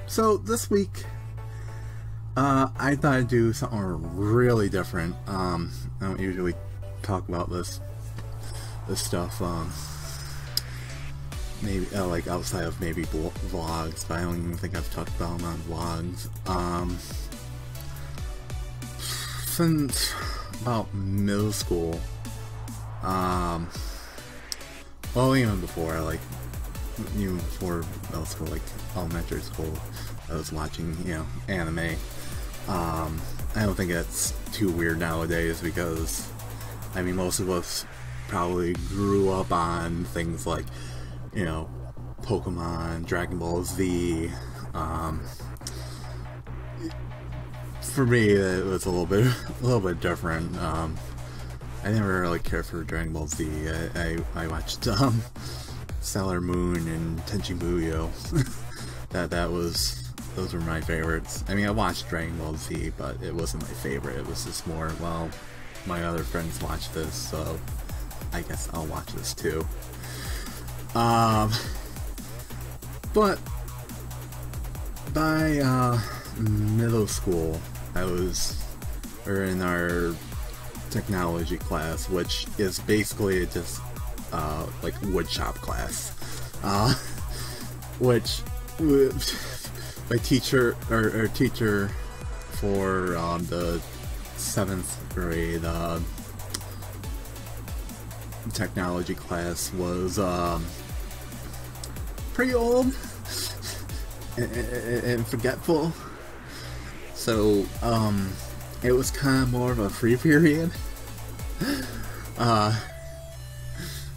So this week, I thought I'd do something really different. I don't usually talk about this stuff, maybe like outside of maybe vlogs, but I don't even think I've talked about them on vlogs. Since about middle school, well, even before, even before middle school, like elementary school, I was watching, anime. I don't think that's too weird nowadays because, I mean, most of us probably grew up on things like, Pokemon, Dragon Ball Z. For me, it was a little bit different. I never really cared for Dragon Ball Z. I watched Sailor Moon and Tenchi Muyo. Those were my favorites. I mean, I watched Dragon Ball Z, but it wasn't my favorite. It was just more, well, my other friends watched this, so I guess I'll watch this too. But by middle school, we're in our technology class, which is basically just like woodshop class, which my teacher, our teacher for the 7th grade technology class was pretty old and forgetful, so it was kind of more of a free period.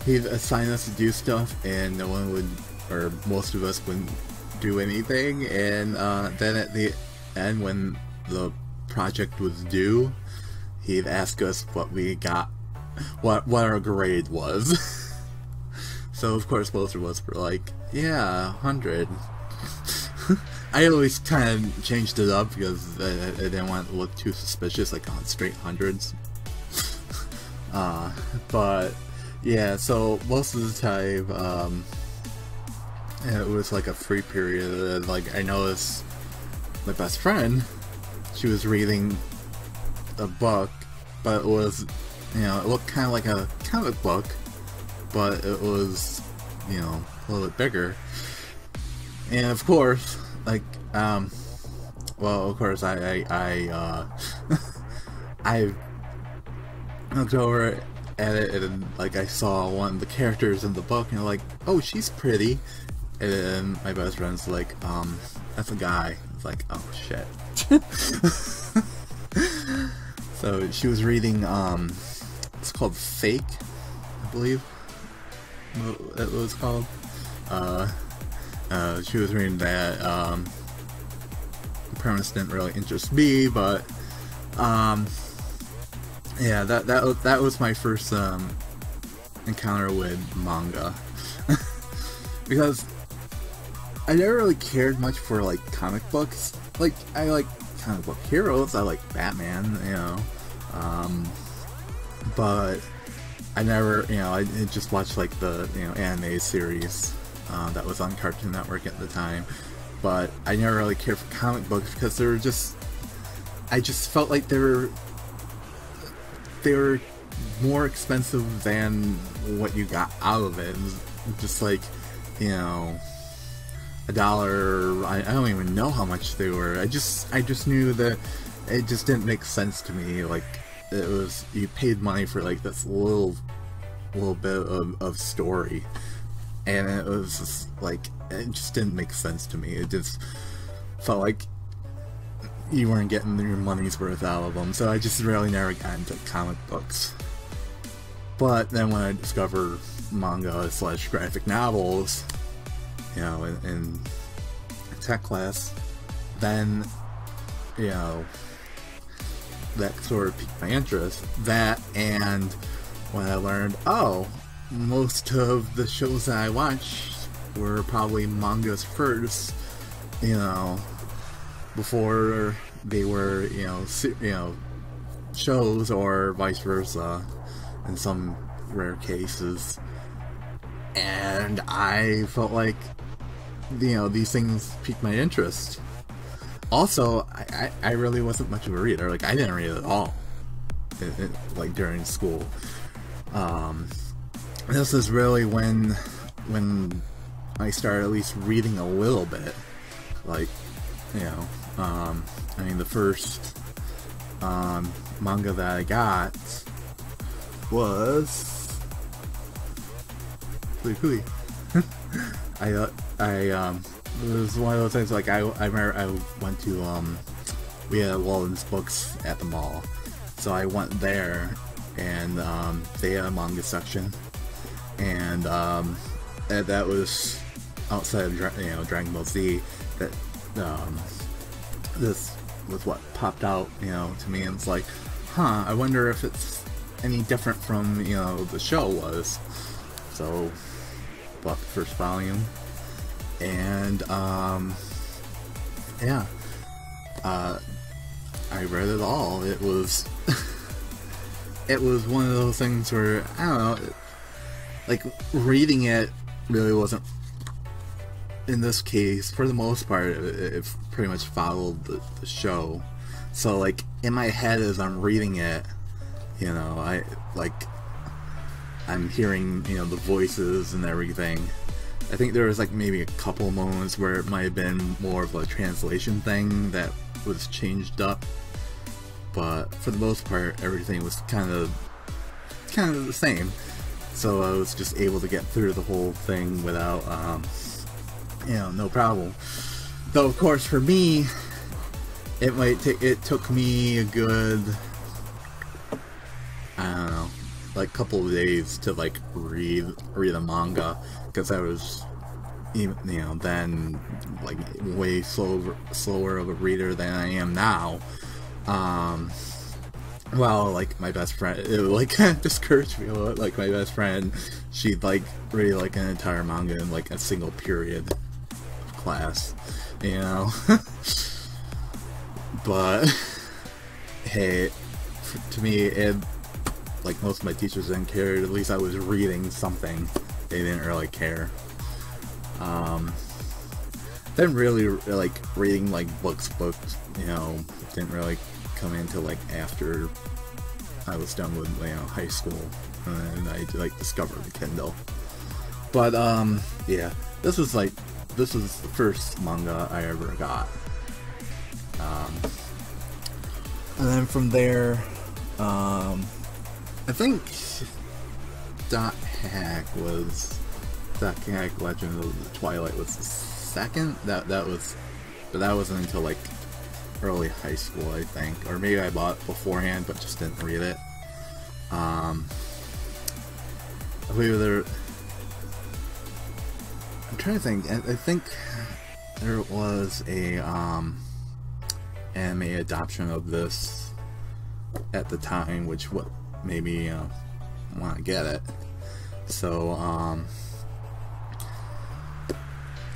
He'd assign us to do stuff and no one would, or most of us wouldn't do anything, and then at the end when the project was due, he'd ask us what we got, what our grade was. So of course most of us were like, yeah, 100. I always kind of changed it up because I didn't want it to look too suspicious, like on straight hundreds. But yeah, so most of the time, it was like a free period. Like, I noticed my best friend, she was reading a book, but it was, it looked kind of like a comic book, but it was, a little bit bigger. And of course, like, well, of course, I looked over at it and, like, I saw one of the characters in the book and I'm like, oh, she's pretty. And then my best friend's like, that's a guy. It's like, oh, shit. So she was reading, it's called Fake, I believe it was called. She was reading that. The premise didn't really interest me, but yeah, that was my first encounter with manga. Because I never really cared much for like comic books. Like, I like comic book heroes. I like Batman, but I never, I just watched like the anime series that was on Cartoon Network at the time, but I never really cared for comic books because they were just, I just felt like they were more expensive than what you got out of it. It was just like, $1. I don't even know how much they were. I just knew that it just didn't make sense to me. Like, it was, you paid money for like this little bit of story, and it was just like, it just didn't make sense to me. It just felt like you weren't getting your money's worth out of them. So I just really never got into comic books. But then when I discovered manga / graphic novels, in tech class, then, that sort of piqued my interest. That, and when I learned, oh, most of the shows that I watched were probably mangas first, before they were, shows, or vice versa, in some rare cases. And I felt like you know, these things piqued my interest. Also, I really wasn't much of a reader. Like, I didn't read at all, like, during school. This is really when I started at least reading a little bit. Like, you know, I mean, the first manga that I got was Hui. It was one of those things. Like, I remember I went to we had Walden's Books at the mall, so I went there, and they had a manga section, and that was outside of Dragon Ball Z. That this was what popped out, you know, to me, and it's like, huh, I wonder if it's any different from, you know, the show was. So bought the first volume, and yeah, I read it all. It was it was one of those things where, I don't know, like, reading it really wasn't, in this case, for the most part, it pretty much followed the show. So, like, in my head as I'm reading it, you know, I'm hearing, you know, the voices and everything. I think there was, like, maybe a couple moments where it might have been more of a translation thing that was changed up, but for the most part, everything was kind of the same. So I was just able to get through the whole thing without, you know, no problem. Though, of course, for me, it took me a good, I don't know, like, couple of days to, like, read a manga, because I was, even, you know, then, like, way slower of a reader than I am now. Well, like, my best friend, it, like, discouraged me a lot. Like, my best friend, she'd, like, read, like, an entire manga in, like, a single period of class, you know? But, hey, to me, like, most of my teachers didn't care. At least I was reading something. They didn't really care. Didn't really, like, reading, like, books, you know, didn't really come into, like, after I was done with, you know, high school, and I, like, discovered the Kindle. But, yeah, this was the first manga I ever got. And then from there, I think Dot Hack Legend of the Twilight was the second. That wasn't until, like, early high school, I think, or maybe I bought it beforehand but just didn't read it. I believe I'm trying to think. I think there was a anime adoption of this at the time, which made me want to get it. So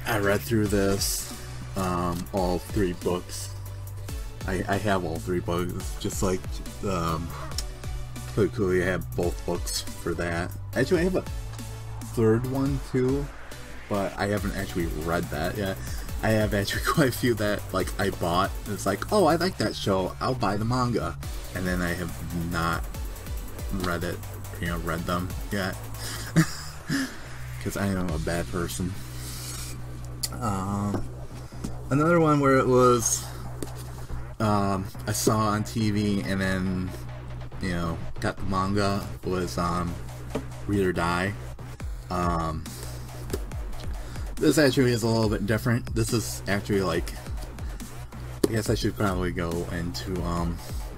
I read through this, all 3 books. I have all 3 books, just like pretty cool. I have both books for that. Actually, I have a 3rd one too, but I haven't actually read that yet. I have actually quite a few that, like, I bought. It's like, oh, I like that show, I'll buy the manga, and then I have not read them yet, because I am a bad person. Another one where it was, I saw on TV and then, you know, got the manga was, Read or Die. This actually is a little bit different. This is actually, like, I guess I should probably go into,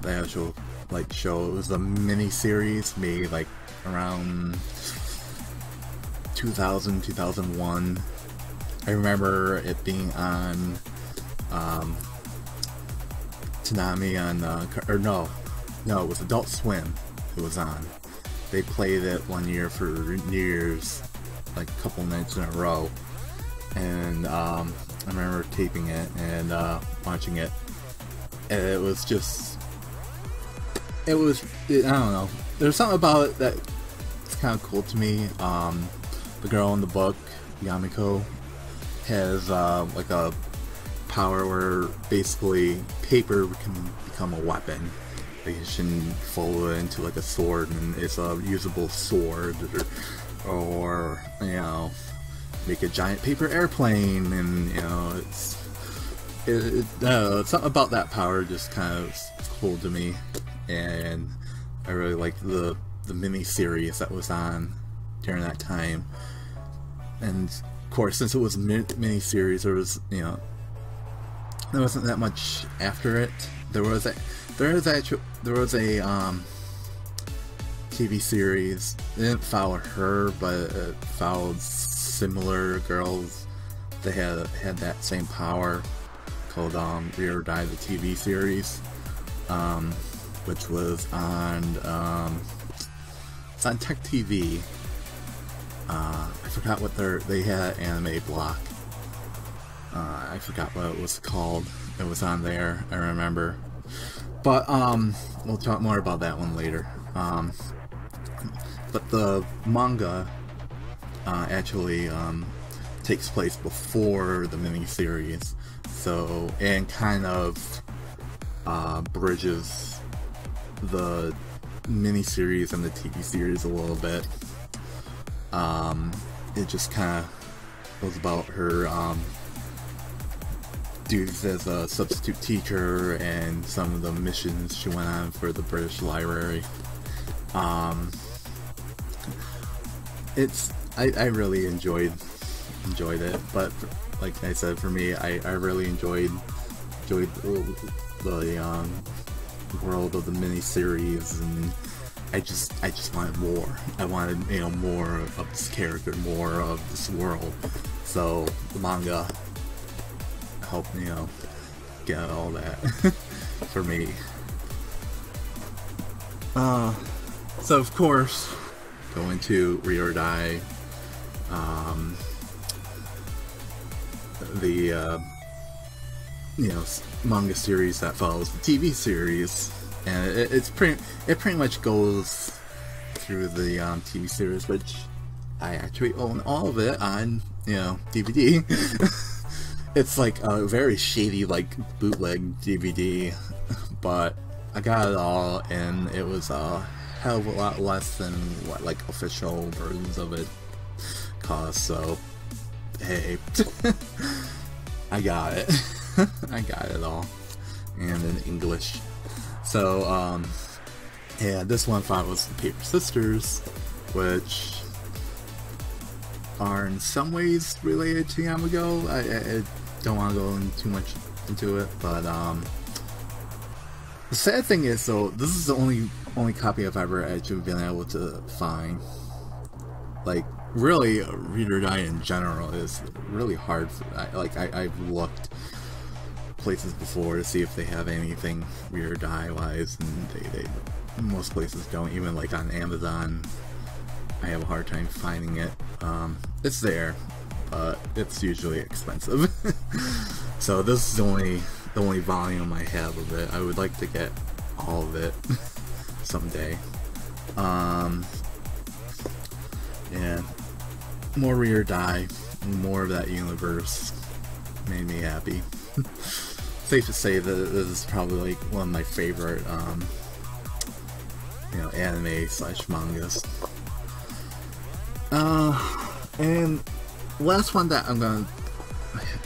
the actual, like, show. It was a mini-series made, like, around 2000, 2001. I remember it being on, Toonami on, or no, it was Adult Swim it was on. They played it one year for New Year's, like, a couple nights in a row. And, I remember taping it and, watching it. And it was just, I don't know. There's something about it that's kind of cool to me. The girl in the book, Yamiko, has like a power where basically paper can become a weapon. Like you can fold it into like a sword, and it's a usable sword, or you know, make a giant paper airplane, and you know, something about that power just kind of cool to me, and I really like the mini-series that was on during that time. And of course, since it was a mini-series, there was, you know, there wasn't that much after it. There was a TV series. It didn't follow her, but it followed similar girls that had that same power, called Rear or Die, the TV series, which was on it's on Tech TV. I forgot what they had an anime block. I forgot what it was called. It was on there, I remember. But we'll talk more about that one later. But the manga actually takes place before the miniseries, so, and kind of bridges the miniseries and the TV series a little bit. It just kind of was about her duties as a substitute teacher and some of the missions she went on for the British Library. I really enjoyed it, but like I said, for me, I really enjoyed the world of the miniseries, and I just wanted more. I wanted, you know, more of this character, more of this world. So the manga helped, you know, get all that for me. So of course, going to Rear or Die, the you know, manga series that follows the TV series, and it pretty much goes through the TV series, which I actually own all of it on, you know, DVD. It's like a very shady, like, bootleg DVD, but I got it all, and it was a hell of a lot less than what, like, official versions of it cost, so hey. I got it. I got it all, and in English. So yeah, this one was the Paper Sisters, which are in some ways related to Yamago. I don't want to go too much into it, but the sad thing is, though, this is the only copy I've ever actually been able to find. Like, really, Read or Die in general is really hard. I've looked places before to see if they have anything Read or Die wise, and they most places don't. Even like on Amazon, I have a hard time finding it. It's there, but it's usually expensive. So this is the only volume I have of it. I would like to get all of it someday. Yeah, more Read or Die, more of that universe made me happy. Safe to say that this is probably like one of my favorite, you know, anime/mangas. And last one that I'm gonna,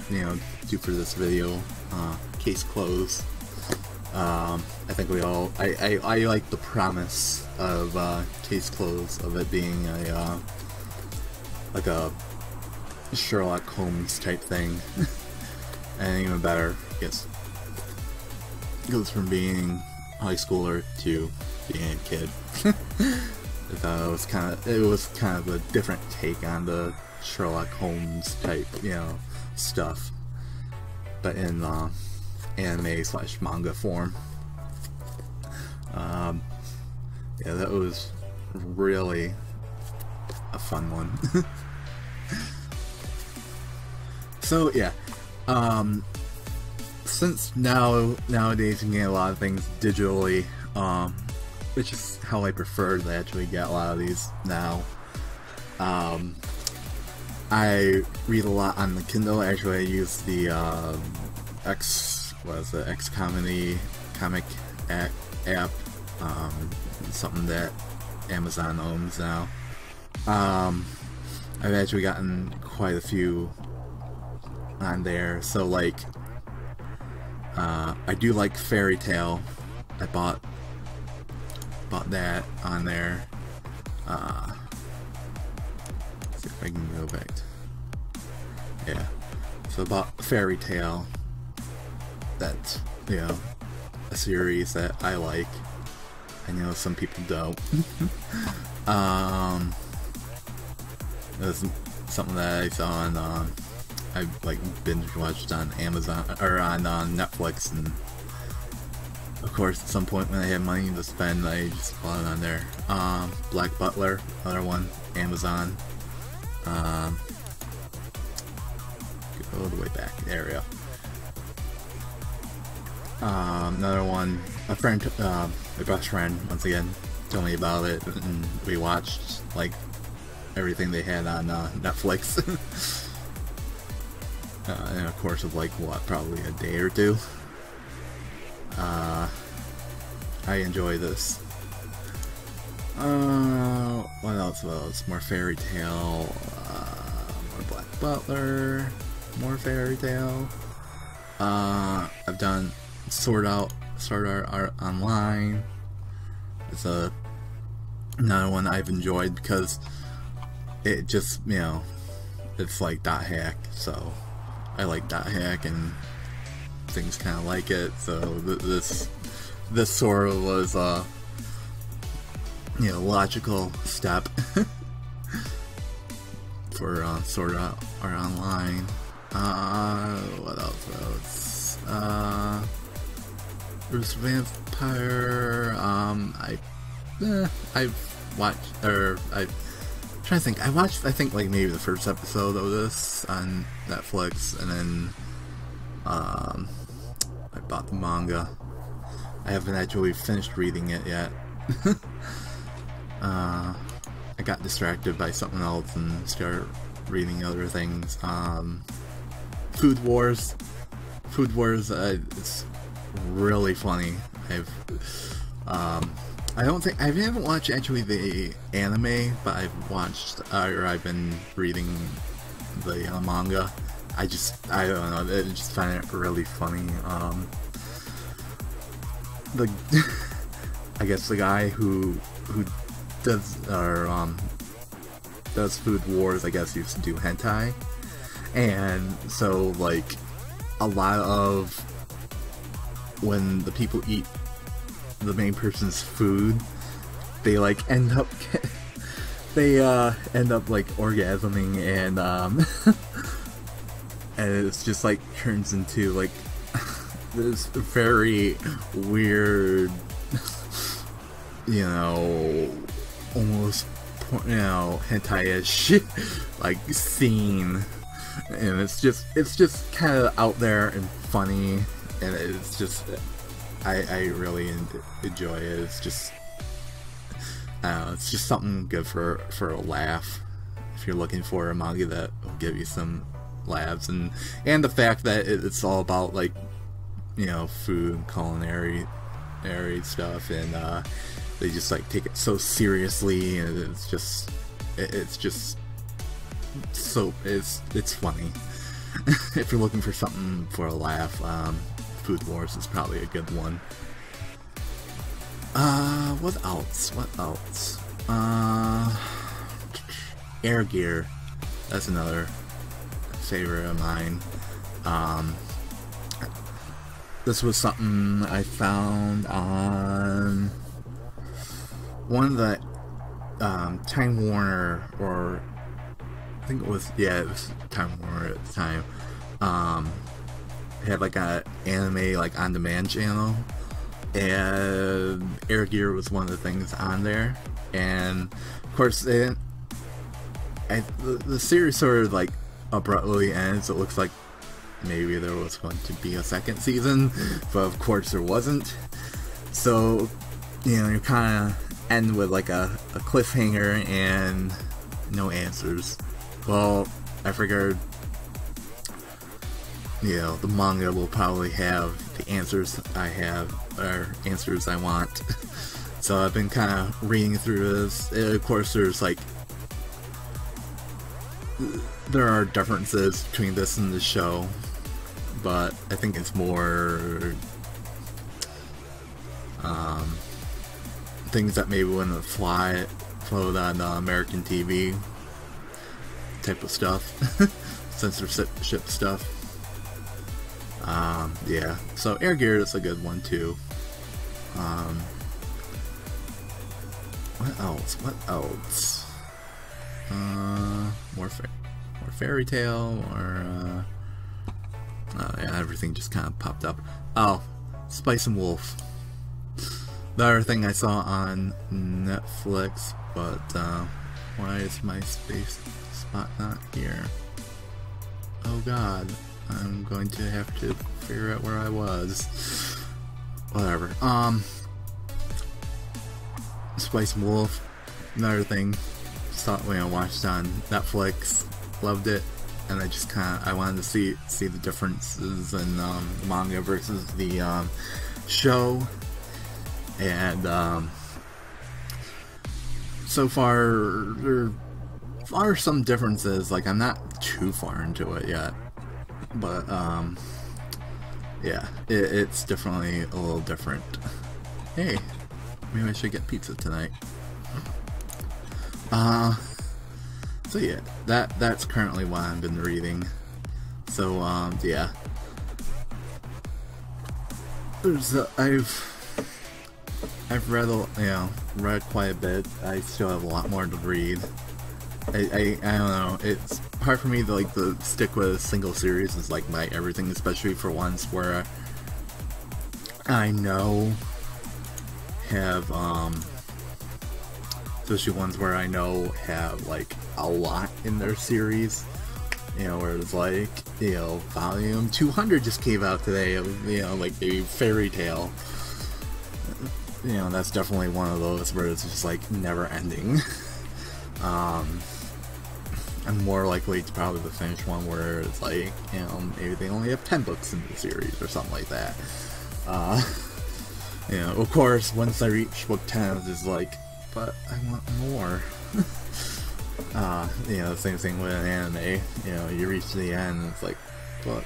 you know, do for this video, Case Closed. I think we all, I like the promise of Case Closed, of it being a like a Sherlock Holmes type thing. And even better, it goes from being a high schooler to being a kid. It was kind of a different take on the Sherlock Holmes type, you know, stuff, but in anime/manga form. Yeah, that was really a fun one. So yeah, since nowadays you can get a lot of things digitally, which is how I prefer to actually get a lot of these now. I read a lot on the Kindle. Actually, I use the X Comedy comic app, something that Amazon owns now. I've actually gotten quite a few on there. So like, I do like Fairy Tale. I bought that on there. Let's see if I can go back. Yeah. So about Fairy Tale. That's, you know, a series that I like. I know some people don't. It was something that I saw on, I like binge watched on Amazon, or on Netflix, and of course at some point when I had money to spend, I just bought it on there. Black Butler, another one, Amazon. Go all the way back, there we go. Another one, a friend, my best friend, once again, told me about it, and we watched, like, everything they had on Netflix. In a course of, like, what, probably a day or two. I enjoy this. What else? More Fairy Tale, more Black Butler, more Fairy Tale. I've done Sword Art Online. It's another one I've enjoyed because it just, you know, it's like dot hack, so I like dot hack and things kind of like it. So this sort of was you know, logical step for Sword Art Online. What else? Bruce Vampire. I've watched, or I'm trying to think. I watched, I think, like maybe the first episode of this on Netflix, and then I bought the manga. I haven't actually finished reading it yet. I got distracted by something else and started reading other things. Food Wars. It's really funny. I haven't watched actually the anime, but I've watched, or I've been reading the manga. I don't know, I just find it really funny. I guess the guy who does, or does Food Wars, I guess, used to do hentai, and so like a lot of when the people eat the main person's food, they like end up like orgasming, and and it's just like turns into like this very weird, you know, almost, you know, hentai-ish like scene, and it's just kind of out there and funny, and it's just, I really enjoy it. It's just, it's just something good for a laugh if you're looking for a manga that will give you some laughs, and the fact that it's all about, like, you know, food, culinary stuff, and they just like take it so seriously, and it's just so it's funny. If you're looking for something for a laugh, Food Wars is probably a good one. What else? Air Gear. That's another favorite of mine. This was something I found on one of the Time Warner, or I think it was Time Warner at the time. It had like a anime like on demand channel, and Air Gear was one of the things on there. And of course the series sort of like abruptly ends. It looks like maybe there was going to be a second season, but of course there wasn't. So, you know, you kind of end with like a cliffhanger and no answers. Well, I figured, you know, the manga will probably have the answers I have, or answers I want. So I've been kind of reading through this. Of course, there are differences between this and the show, but I think it's more things that maybe wouldn't float on American TV type of stuff, censorship stuff. Yeah, so Air Gear is a good one too. What else? More fairy tale, or yeah, everything just kind of popped up. Oh, Spice and Wolf. The other thing I saw on Netflix, but why is my space spot not here? Oh god, I'm going to have to figure out where I was. Whatever. Spice and Wolf, another thing. Watched on Netflix, loved it, and I just I wanted to see the differences in the manga versus the show, and so far there are some differences. Like, I'm not too far into it yet, but yeah, it's definitely a little different. Hey, maybe I should get pizza tonight. So yeah, that's currently what I've been reading. So yeah, I've read quite a bit. I still have a lot more to read. I don't know. It's hard for me to stick with a single series. It's like my everything, especially for ones where I know have especially ones where I know have like a lot in their series, you know, where it's like, you know, volume 200 just came out today of, you know, like the fairy tale. You know, that's definitely one of those where it's just like never ending. I'm more likely to probably finish one where it's like, you know, maybe they only have 10 books in the series or something like that. You know, of course, once I reach book 10, it's just like, but I want more. You know, the same thing with an anime. You know, you reach the end, and it's like, but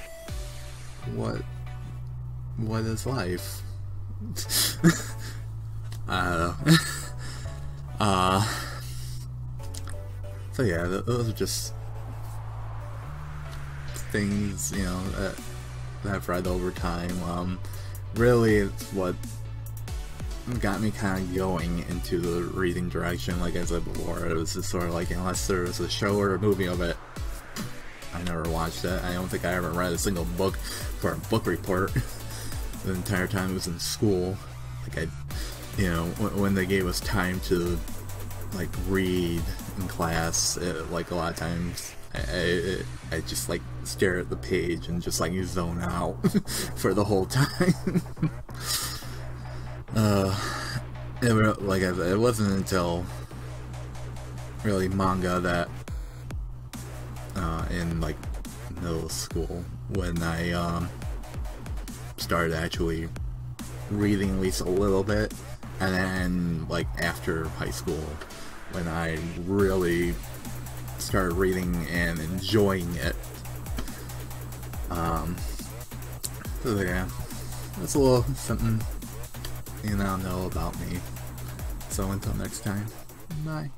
what is life? I don't know. So yeah, those are just things, you know, that I've read over time. Really, it's what got me kind of going into the reading direction. Like I said before, it was just sort of like, unless there was a show or a movie of it, I never watched it. I don't think I ever read a single book for a book report the entire time I was in school. Like, you know, when they gave us time to like read in class, like a lot of times I just like stare at the page and just like zone out for the whole time. Like I said, it wasn't until really manga that in like middle school when I started actually reading at least a little bit, and then like after high school when I really started reading and enjoying it. So yeah, that's a little something you now know about me. So until next time, bye.